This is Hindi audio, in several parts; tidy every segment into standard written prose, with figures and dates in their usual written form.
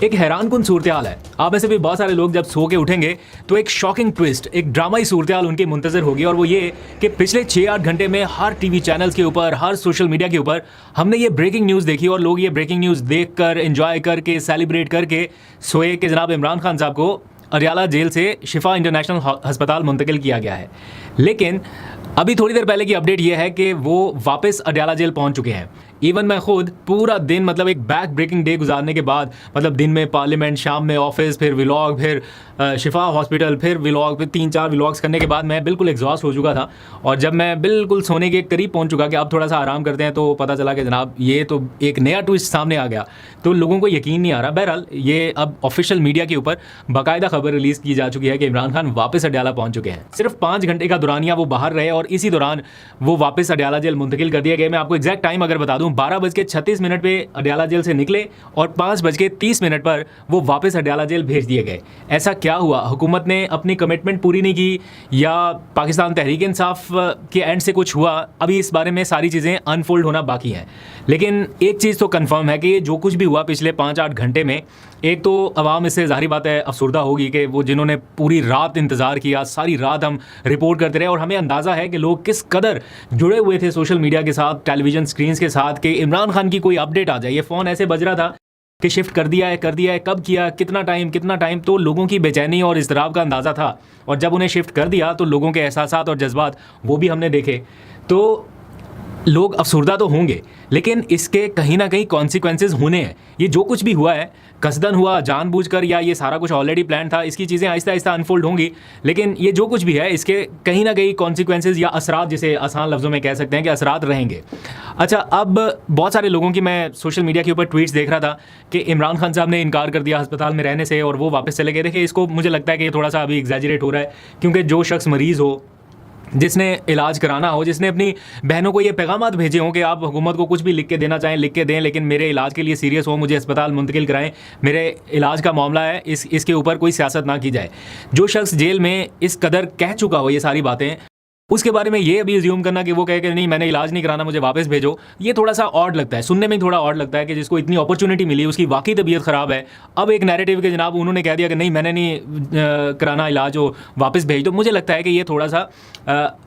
एक हैरानकुन सूरत हाल है। आप में से भी बहुत सारे लोग जब सो के उठेंगे तो एक शॉकिंग ट्विस्ट, एक ड्रामाई सूरत हाल उनकी मुंतजर होगी, और वो ये कि पिछले 6-8 घंटे में हर टीवी चैनल्स के ऊपर, हर सोशल मीडिया के ऊपर हमने ये ब्रेकिंग न्यूज़ देखी और लोग ये ब्रेकिंग न्यूज़ देख कर, एंजॉय करके, सेलिब्रेट करके सोए कि जनाब इमरान खान साहब को अडयाला जेल से शिफा इंटरनेशनल अस्पताल मुंतकिल किया गया है। लेकिन अभी थोड़ी देर पहले की अपडेट ये है कि वो वापस अडयाला जेल पहुंच चुके हैं। इवन मैं खुद पूरा दिन, मतलब एक बैक ब्रेकिंग डे गुजारने के बाद, मतलब दिन में पार्लियामेंट, शाम में ऑफिस, फिर व्लॉग, फिर शिफा हॉस्पिटल, फिर व्लॉग, फिर 3-4 व्लॉग्स करने के बाद मैं बिल्कुल एग्जॉस्ट हो चुका था। और जब मैं बिल्कुल सोने के करीब पहुंच चुका कि अब थोड़ा सा आराम करते हैं, तो पता चला कि जनाब ये तो एक नया ट्विस्ट सामने आ गया। तो लोगों को यकीन नहीं आ रहा। बहरहाल ये अब ऑफिशियल मीडिया के ऊपर बाकायदा खबर रिलीज़ की जा चुकी है कि इमरान खान वापस अडयाला पहुँच चुके हैं। सिर्फ 5 घंटे का दौरानिया वो बाहर रहे और इसी दौरान वो वापस अडयाला जेल मुंतकिल कर दिए गए। मैं आपको एग्जैक्ट टाइम अगर बता दूं, 12:36 पे अडयाला जेल से निकले और 5:30 पर वो वापस अडयाला जेल भेज दिए गए। ऐसा क्या हुआ? हुकूमत ने अपनी कमिटमेंट पूरी नहीं की या पाकिस्तान तहरीक इंसाफ के एंड से कुछ हुआ? अभी इस बारे में सारी चीज़ें अनफोल्ड होना बाकी हैं। लेकिन एक चीज़ तो कंफर्म है कि जो कुछ भी हुआ पिछले 5-8 घंटे में, एक तो अवाम इससे ज़ाहिर बात है अफसुर्दा होगी कि वो जिन्होंने पूरी रात इंतज़ार किया, सारी रात हम रिपोर्ट करते रहे और हमें अंदाज़ा है कि लोग किस कदर जुड़े हुए थे सोशल मीडिया के साथ, टेलीविज़न स्क्रीन्स के साथ, कि इमरान खान की कोई अपडेट आ जाए। ये फ़ोन ऐसे बज रहा था कि शिफ्ट कर दिया है, कब किया, कितना टाइम, तो लोगों की बेचैनी और इज़्तिराब का अंदाज़ा था। और जब उन्हें शिफ्ट कर दिया तो लोगों के एहसासात और जज्बात वो भी हमने देखे। तो लोग अफसुर्दा तो होंगे, लेकिन इसके कहीं ना कहीं कॉन्सिक्वेंसेस होने हैं। ये जो कुछ भी हुआ है, कसदन हुआ, जानबूझकर, या ये सारा कुछ ऑलरेडी प्लान था, इसकी चीज़ें आहिस्ता आहिस्ता अनफोल्ड होंगी। लेकिन ये जो कुछ भी है, इसके कहीं ना कहीं कॉन्सिक्वेंसेस या असरात, जिसे आसान लफ्ज़ों में कह सकते हैं कि असरात रहेंगे। अच्छा, अब बहुत सारे लोगों की मैं सोशल मीडिया के ऊपर ट्वीट्स देख रहा था कि इमरान खान साहब ने इनकार कर दिया अस्पताल में रहने से और वो वापस चले गए। देखिए, इसको मुझे लगता है कि थोड़ा सा अभी एग्जैजरेट हो रहा है, क्योंकि जो शख्स मरीज़ हो, जिसने इलाज कराना हो, जिसने अपनी बहनों को ये पैगामात भेजे हों कि आप हुकूमत को कुछ भी लिख के देना चाहें लिख के दें, लेकिन मेरे इलाज के लिए सीरियस हो, मुझे अस्पताल मुंतकिल कराएं, मेरे इलाज का मामला है, इसके ऊपर कोई सियासत ना की जाए। जो शख्स जेल में इस कदर कह चुका हो ये सारी बातें, उसके बारे में ये अभी अज्यूम करना कि वो कहे कि नहीं, मैंने इलाज नहीं कराना, मुझे वापस भेजो, ये थोड़ा सा ऑड लगता है, सुनने में थोड़ा ऑड लगता है कि जिसको इतनी अपॉर्चुनिटी मिली, उसकी वाकई तबीयत ख़राब है, अब एक नैरेटिव के जनाब उन्होंने कह दिया कि नहीं, मैंने नहीं कराना इलाज, हो वापस भेज दो। मुझे लगता है कि ये थोड़ा सा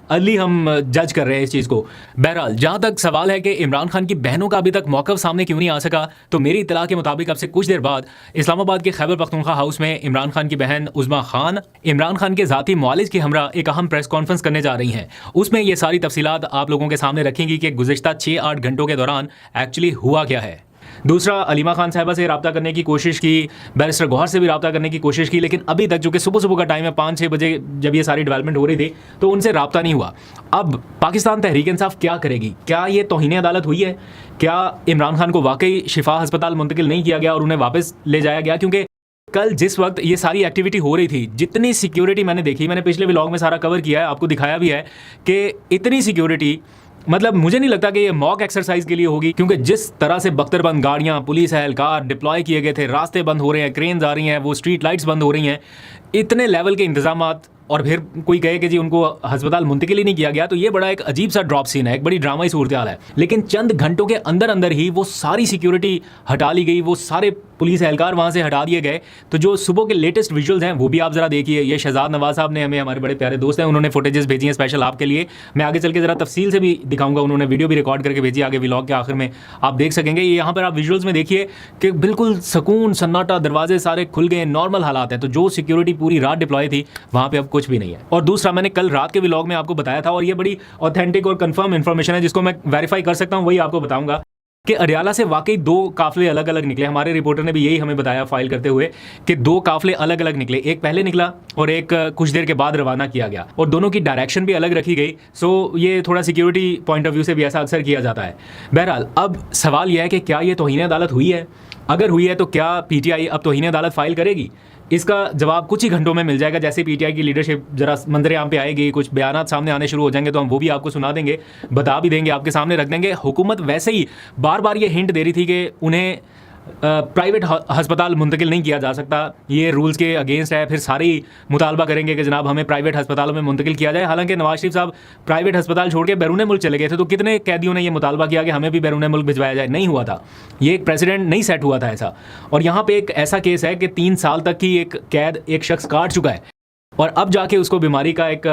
अर्ली हम जज कर रहे हैं इस चीज़ को। बहरहाल, जहाँ तक सवाल है कि इमरान खान की बहनों का अभी तक मौक़िफ़ सामने क्यों नहीं आ सका, तो मेरी इत्तला के मुताबिक अब से कुछ देर बाद इस्लामाबाद के खैबर पख्तूनख्वा हाउस में इमरान खान की बहन उज़्मा खान इमरान खान के ज़ाती मुआलिज के हमरा एक अहम प्रेस कॉन्फ्रेंस करने जा रही हैं। उसमें ये सारी तफसीलात आप लोगों के सामने रखेंगी कि गुज़िश्ता 6-8 घंटों के दौरान एक्चुअली हुआ क्या है। दूसरा, अलीमा खान साहिबा से रब्ता करने की कोशिश की, बैरिस्टर गौहर से भी रब्ता करने की कोशिश की, लेकिन अभी तक, चूँकि सुबह का टाइम है, 5-6 बजे जब ये सारी डेवलपमेंट हो रही थी, तो उनसे रब्ता नहीं हुआ। अब पाकिस्तान तहरीक इंसाफ क्या करेगी? क्या ये तौहीन अदालत हुई है? क्या इमरान खान को वाकई शिफा अस्पताल मुंतकिल नहीं किया गया और उन्हें वापस ले जाया गया? क्योंकि कल जिस वक्त ये सारी एक्टिविटी हो रही थी, जितनी सिक्योरिटी मैंने देखी, मैंने पिछले व्लॉग में सारा कवर किया है, आपको दिखाया भी है कि इतनी सिक्योरिटी, मतलब मुझे नहीं लगता कि ये मॉक एक्सरसाइज के लिए होगी, क्योंकि जिस तरह से बख्तरबंद गाड़ियां, पुलिस एहलकार डिप्लॉय किए गए थे, रास्ते बंद हो रहे हैं, क्रेन्स आ रही हैं, वो स्ट्रीट लाइट्स बंद हो रही हैं, इतने लेवल के इंतजामात, और फिर कोई कहे कि जी उनको अस्पताल मुंतकिल ही नहीं किया गया, तो ये बड़ा एक अजीब सा ड्रॉप सीन है, एक बड़ी ड्रामाई सूरत हाल है। लेकिन चंद घंटों के अंदर अंदर ही वो सारी सिक्योरिटी हटा ली गई, वो सारे पुलिस एहलकार वहाँ से हटा दिए गए। तो जो सुबह के लेटेस्ट विजुअल्स हैं वो भी आप ज़रा देखिए। ये शहजाद नवाज साहब ने, हमें, हमारे बड़े प्यारे दोस्त हैं, उन्होंने फुटेजेस भेजी हैं स्पेशल आपके लिए। मैं आगे चल के ज़रा तफसील से भी दिखाऊंगा, उन्होंने वीडियो भी रिकॉर्ड करके भेजी, आगे व्लॉग के आखिर में आप देख सकेंगे। ये यहाँ पर आप विजुअल्स में देखिए कि बिल्कुल सुकून, सन्नाटा, दरवाजे सारे खुल गए, नॉर्मल हालात हैं। तो जो सिक्योरिटी पूरी रात डिप्लॉय थी, वहाँ पर अब कुछ भी नहीं है। और दूसरा, मैंने कल रात के व्लॉग में आपको बताया था, और ये बड़ी ऑथेंटिक और कंफर्म इन्फॉर्मेशन है जिसको मैं वेरीफाई कर सकता हूँ, वही आपको बताऊंगा कि अडयाला से वाकई 2 काफ़िले अलग अलग निकले। हमारे रिपोर्टर ने भी यही हमें बताया फाइल करते हुए कि 2 काफ़िले अलग अलग निकले, एक पहले निकला और एक कुछ देर के बाद रवाना किया गया, और दोनों की डायरेक्शन भी अलग रखी गई। सो ये थोड़ा सिक्योरिटी पॉइंट ऑफ व्यू से भी ऐसा अक्सर किया जाता है। बहरहाल, अब सवाल यह है कि क्या ये तौहीन अदालत हुई है? अगर हुई है तो क्या PTI अब तौहीन अदालत फाइल करेगी? इसका जवाब कुछ ही घंटों में मिल जाएगा। जैसे PTI की लीडरशिप जरा मंजर आम पे आएगी, कुछ बयानात सामने आने शुरू हो जाएंगे, तो हम वो भी आपको सुना देंगे, बता भी देंगे, आपके सामने रख देंगे। हुकूमत वैसे ही बार बार ये हिंट दे रही थी कि उन्हें प्राइवेट अस्पताल मुंतकिल नहीं किया जा सकता, ये रूल्स के अगेंस्ट है। फिर सारे ही मुतालबा करेंगे कि जनाब हमें प्राइवेट अस्पतालों में मुंतकिल किया जाए। हालांकि नवाज शरीफ साहब प्राइवेट अस्पताल छोड़ के बैरून मुल्क चले गए थे, तो कितने कैदियों ने ये मुतालबा किया कि हमें भी बैरून मुल्क भिजवाया जाए, नहीं हुआ था। ये एक प्रेसिडेंट नहीं सेट हुआ था ऐसा। और यहाँ पे एक ऐसा केस है कि 3 साल तक की एक कैद एक शख्स काट चुका है, और अब जाके उसको बीमारी का एक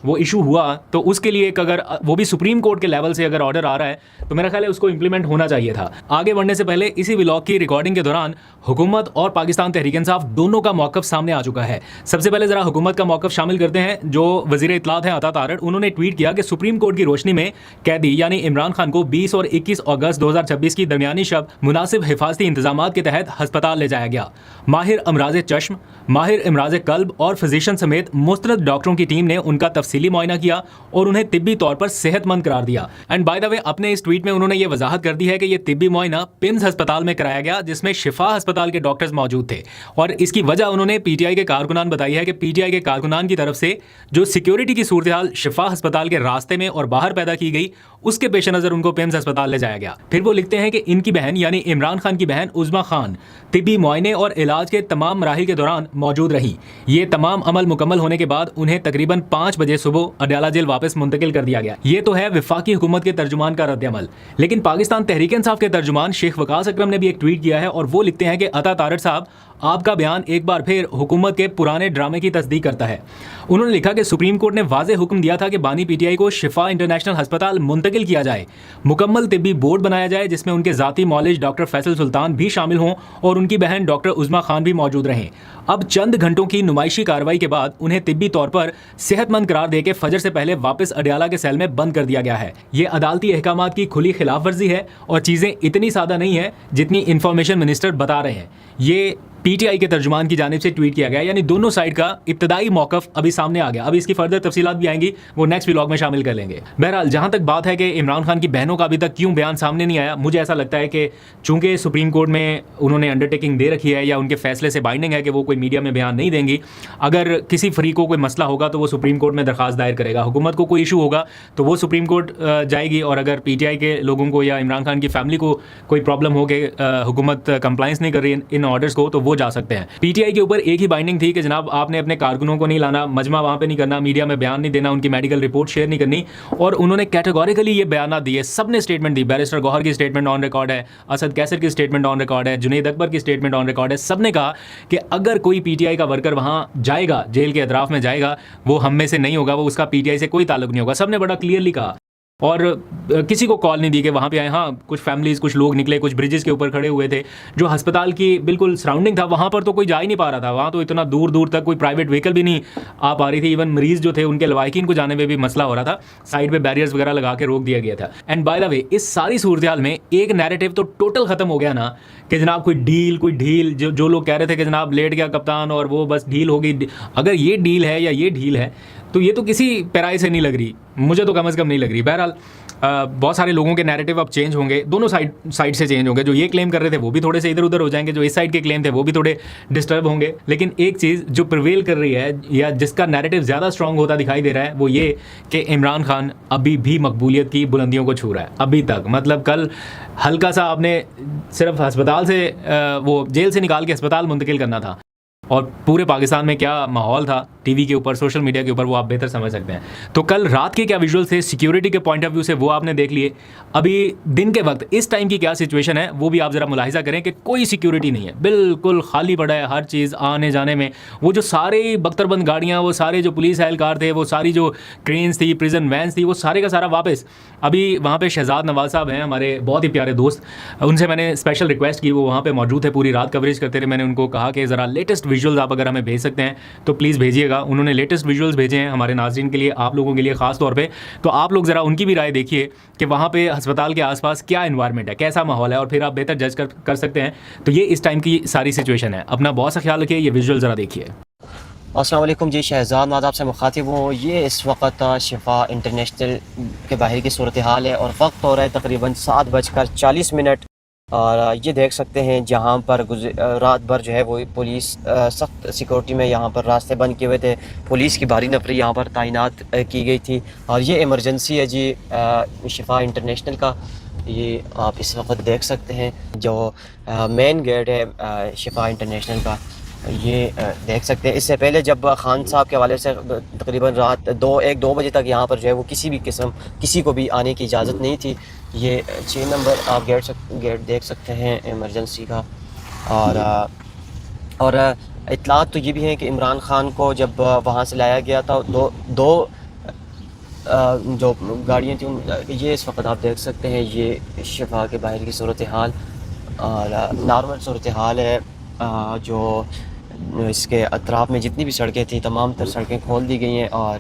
वो इशू हुआ, तो उसके लिए एक अगर वो भी सुप्रीम कोर्ट के लेवल से अगर ऑर्डर आ रहा है तो मेरा ख्याल है उसको इंप्लीमेंट होना चाहिए था। आगे बढ़ने से पहले इसी व्लॉग की रिकॉर्डिंग के दौरान हुकूमत और पाकिस्तान तहरीक इंसाफ दोनों का मौक़िफ़ सामने आ चुका है। सबसे पहले ज़रा हुकूमत का मौक़िफ़ शामिल करते हैं। जो वज़ीर इत्तलात हैं अता तारड़, उन्होंने ट्वीट किया कि सुप्रीम कोर्ट की रोशनी में कैदी यानी इमरान खान को 20 और 21 अगस्त 2026 की दरमियानी शब मुनासिब हिफाजती इंतजाम के तहत हस्पताल ले जाया गया। माहिर अमराज चश्म, माहिर अमराज कल्ब और फिजिशियन समेत मुस्तनद डॉक्टरों की टीम ने उनका तफसीली मुआयना किया और उन्हें तिब्बी तौर पर सेहतमंद करार दिया। एंड बाय द वे, अपने इस ट्वीट में उन्होंने ये वजाहत कर दी है कि ये तिब्बी मुआयना पिम्स अस्पताल में कराया गया, जिसमें शिफा अस्पताल के डॉक्टर्स मौजूद थे। और इसकी वजह उन्होंने पीटीआई के कारकुनान बताई है कि पीटीआई के कारकुनान की तरफ से जो सिक्योरिटी की सूरत हाल शिफा अस्पताल के रास्ते में और बाहर पैदा की गई, उसके पेश नज़र उनको पिम्स अस्पताल ले जाया गया। फिर वो लिखते हैं कि इनकी बहन यानी इमरान खान की बहन उज़मा खान तिब्बी मुआयने और इलाज के तमाम मराहिल के दौरान मौजूद रही। ये तमाम अमल मुकम्मल होने के बाद उन्हें तकरीबन 5 बजे सुबह अडयाला जेल वापस मुंतकिल कर दिया गया। ये तो है वफाकी हुकूमत के तर्जुमान का रद्द-ए-अमल। लेकिन पाकिस्तान तहरीक इंसाफ के तर्जुमान शेख वकास अकरम ने भी एक ट्वीट किया है और वो लिखते हैं कि अता तारड़ साहब, आपका बयान एक बार फिर हुकूमत के पुराने ड्रामे की तस्दीक करता है। उन्होंने लिखा कि सुप्रीम कोर्ट ने वाज़ेह हुक्म दिया था कि बानी पीटीआई को शिफा इंटरनेशनल अस्पताल मुंतकिल किया जाए, मुकम्मल तिब्बी बोर्ड बनाया जाए जिसमें उनके ज़ाती मौलिज डॉक्टर फैसल सुल्तान भी शामिल हों और उनकी बहन डॉक्टर उज़मा खान भी मौजूद रहें। अब चंद घंटों की नुमाइशी कार्रवाई के बाद उन्हें तिब्बी तौर पर सेहतमंद करार देकर फजर से पहले वापस अडयाला के सेल में बंद कर दिया गया है। ये अदालती अहकामात की खुली खिलाफ वर्जी है और चीज़ें इतनी सादा नहीं है जितनी इंफॉर्मेशन मिनिस्टर बता रहे हैं। ये पीटीआई के तर्जुमान की जानिब से ट्वीट किया गया, यानी दोनों साइड का इब्तदाई मौक़िफ़ अभी सामने आ गया। अभी इसकी फर्दर तफसीलात भी आएंगी, वो नेक्स्ट व्लॉग में शामिल कर लेंगे। बहरहाल, जहाँ तक बात है कि इमरान खान की बहनों का अभी तक क्यों बयान सामने नहीं आया, मुझे ऐसा लगता है कि चूंकि सुप्रीम कोर्ट में उन्होंने अंडरटेकिंग दे रखी है या उनके फैसले से बाइंडिंग है कि वो कोई मीडिया में बयान नहीं देंगी। अगर किसी फरीक को कोई मसला होगा तो वो सुप्रीम कोर्ट में दरख्वास्त दायर करेगा, हुकूमत को कोई इशू होगा तो वो सुप्रीम कोर्ट जाएगी, और अगर पीटीआई के लोगों को या इमरान खान की फैमिली को कोई प्रॉब्लम हो कि हुकूमत कंप्लाइंस नहीं कर रही इन ऑर्डर्स को, तो वो जा सकते हैं। पीटीआई के ऊपर एक ही बाइंडिंग थी कि जनाब आपने अपने कारकुनों को नहीं लाना, मजमा वहाँ पे नहीं करना, मीडिया में बयान नहीं देना, उनकी मेडिकल रिपोर्ट शेयर नहीं करनी, और उन्होंने कैटेगोरिकली ये बयान दिए। सब ने स्टेटमेंट दी। बैरिस्टर गौहर की स्टेटमेंट ऑन रिकॉर्ड है, असद कैसर की स्टेटमेंट ऑन रिकॉर्ड है, जुनैद अकबर की स्टेटमेंट ऑन रिकॉर्ड है। सब ने कहा कि अगर कोई पीटीआई का वर्कर वहाँ जाएगा, जेल के अतराफ में जाएगा, वो हम में से नहीं होगा, वो उसका पीटीआई से कोई ताल्लुक नहीं होगा। सब ने बड़ा क्लियरली कहा और किसी को कॉल नहीं दी कि वहाँ पे आए। हाँ, कुछ फैमिलीज़, कुछ लोग निकले, कुछ ब्रिजेस के ऊपर खड़े हुए थे, जो अस्पताल की बिल्कुल सराउंडिंग था, वहाँ पर तो कोई जा ही नहीं पा रहा था। वहाँ तो इतना दूर दूर तक कोई प्राइवेट व्हीकल भी नहीं आ पा रही थी। इवन मरीज़ जो थे उनके लवाकिन को जाने में भी मसला हो रहा था, साइड पे बैरियर्स वगैरह लगा के रोक दिया गया था। एंड बाय द वे, इस सारी सूरत हाल में एक नैरेटिव तो टोटल ख़त्म हो गया ना कि जनाब कोई ढील, जो लोग कह रहे थे कि जनाब लेट गया कप्तान और वो बस ढील हो गई। अगर ये डील है या ये ढील है तो ये तो किसी पैराई से नहीं लग रही, मुझे तो कम से कम नहीं लग रही। बहरहाल, बहुत सारे लोगों के नैरेटिव अब चेंज होंगे, दोनों साइड से चेंज होंगे। जो ये क्लेम कर रहे थे वो भी थोड़े से इधर उधर हो जाएंगे, जो इस साइड के क्लेम थे वो भी थोड़े डिस्टर्ब होंगे। लेकिन एक चीज़ जो प्रिवेल कर रही है या जिसका नैरेटिव ज़्यादा स्ट्रॉन्ग होता दिखाई दे रहा है वो ये कि इमरान खान अभी भी मकबूलियत की बुलंदियों को छू रहा है अभी तक। मतलब कल हल्का सा आपने सिर्फ अस्पताल से वो जेल से निकाल के अस्पताल मुंतकिल करना था, और पूरे पाकिस्तान में क्या माहौल था टीवी के ऊपर, सोशल मीडिया के ऊपर, वो आप बेहतर समझ सकते हैं। तो कल रात के क्या विजुअल थे सिक्योरिटी के पॉइंट ऑफ व्यू से, वो आपने देख लिए। अभी दिन के वक्त इस टाइम की क्या सिचुएशन है वो भी आप ज़रा मुलाहिजा करें कि कोई सिक्योरिटी नहीं है, बिल्कुल खाली पड़ा है हर चीज़ आने जाने में। वो जो सारे बख्तरबंद गाड़ियाँ, वो सारे जो पुलिस एहलकार थे, वो सारी जो क्रेन्स थी, प्रिजन वैन्स थी, वो सारे का सारा वापस। अभी वहाँ पे शहजाद नवाज साहब हैं, हमारे बहुत ही प्यारे दोस्त, उनसे मैंने स्पेशल रिक्वेस्ट की, वो वहाँ पे मौजूद थे, पूरी रात कवरेज करते रहे। मैंने उनको कहा कि ज़रा लेटेस्ट विजुअल्स आप अगर हमें भेज सकते हैं तो प्लीज़ भेजिएगा। उन्होंने लेटेस्ट विजुअल्स भेजे हैं हमारे नाज़रीन के लिए, आप लोगों के लिए ख़ास तौर पे। तो आप लोग ज़रा उनकी भी राय देखिए कि वहाँ पे अस्पताल के आसपास क्या एनवायरनमेंट है, कैसा माहौल है, और फिर आप बेहतर जज कर सकते हैं। तो ये इस टाइम की सारी सिचुएशन है। अपना बहुत सा ख्याल रखिए। ये विजुअल ज़रा देखिए। अस्सलाम वालेकुम जी, शहजाद नाद आपसे मुखातिब हूँ। ये इस वक्त शिफा इंटरनेशनल के बाहर की सूरत हाल है और वक्त हो रहा है तकरीबन 7:40। और ये देख सकते हैं जहाँ पर रात भर जो है वो पुलिस सख्त सिक्योरिटी में यहाँ पर रास्ते बंद किए हुए थे, पुलिस की भारी नफरी यहाँ पर तैनात की गई थी। और ये इमरजेंसी है जी शिफा इंटरनेशनल का। ये आप इस वक्त देख सकते हैं जो मेन गेट है शिफा इंटरनेशनल का। ये देख सकते हैं, इससे पहले जब खान साहब के हवाले से तकरीबन रात 2 बजे तक यहाँ पर जो है वो किसी भी किस्म किसी को भी आने की इजाज़त नहीं थी। ये 6 नंबर आप गेट देख सकते हैं इमरजेंसी का। और इतलात तो ये भी है कि इमरान खान को जब वहाँ से लाया गया था दो जो गाड़ियाँ थी, ये इस वक्त आप देख सकते हैं ये शिफा के बाहर की सूरत हाल और नॉर्मल सूरत हाल है। जो इसके अतराफ़ में जितनी भी सड़कें थी तमाम तर सड़कें खोल दी गई हैं और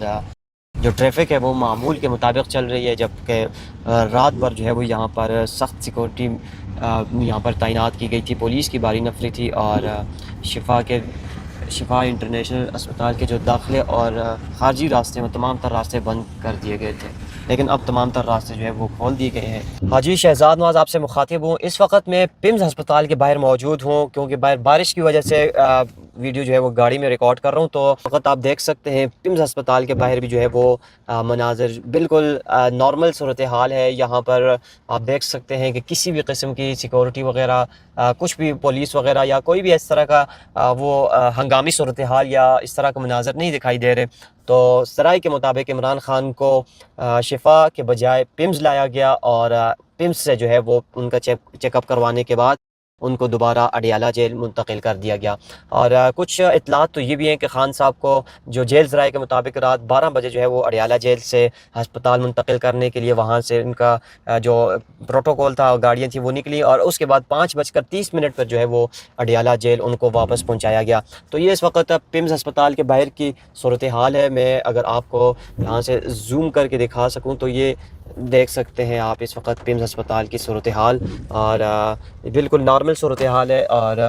जो ट्रैफिक है वो मामूल के मुताबिक चल रही है, जबकि रात भर जो है वो यहाँ पर सख्त सिक्योरिटी यहाँ पर तैनात की गई थी, पुलिस की भारी नफरी थी। और शिफा इंटरनेशनल अस्पताल के जो दाखिले और खारजी रास्ते में तमाम तर रास्ते बंद कर दिए गए थे, लेकिन अब तमाम तर रास्ते जो है वो खोल दिए गए हैं। हाजी शहजाद नवाज़ आपसे मुखातिब हूँ। इस वक्त मैं पिम्स अस्पताल के बाहर मौजूद हूँ, क्योंकि बाहर बारिश की वजह से वीडियो जो है वो गाड़ी में रिकॉर्ड कर रहा हूँ। तो वक्त आप देख सकते हैं पिम्स अस्पताल के बाहर भी जो है वो मनाजर बिल्कुल नॉर्मल सूरत हाल है। यहाँ पर आप देख सकते हैं कि किसी भी किस्म की सिक्योरिटी वगैरह कुछ भी पुलिस वगैरह या कोई भी इस तरह का वो हंगामी सूरत हाल या इस तरह का मनाजर नहीं दिखाई दे रहे। तो सराय के मुताबिक इमरान खान को शिफा के बजाय पिम्स लाया गया और पिम्स से जो है वो उनका चेकअप करवाने के बाद उनको दोबारा अडियाला जेल मुंतकिल कर दिया गया। और कुछ इतलात तो ये भी हैं कि खान साहब को जो जेल ज़राए के मुताबिक रात 12 बजे जो है वो अडियाला जेल से हस्पताल मुंतकिल करने के लिए वहाँ से उनका जो प्रोटोकॉल था गाड़ियाँ थी वो निकली और उसके बाद 5:30 पर जो है वो अडियाला जेल उनको वापस पहुँचाया गया। तो ये इस वक्त पिम्स अस्पताल के बाहर की सूरत हाल है। मैं अगर आपको यहाँ से जूम करके दिखा सकूँ तो ये देख सकते हैं आप इस वक्त पिम्स अस्पताल की सूरत हाल और बिल्कुल नॉर्मल सूरत हाल है। और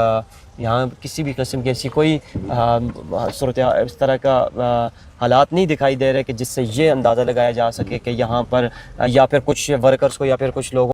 यहाँ किसी भी किस्म की ऐसी कोई सूरत इस तरह का हालात नहीं दिखाई दे रहे कि जिससे ये अंदाज़ा लगाया जा सके कि यहाँ पर या फिर कुछ वर्कर्स को या फिर कुछ लोगों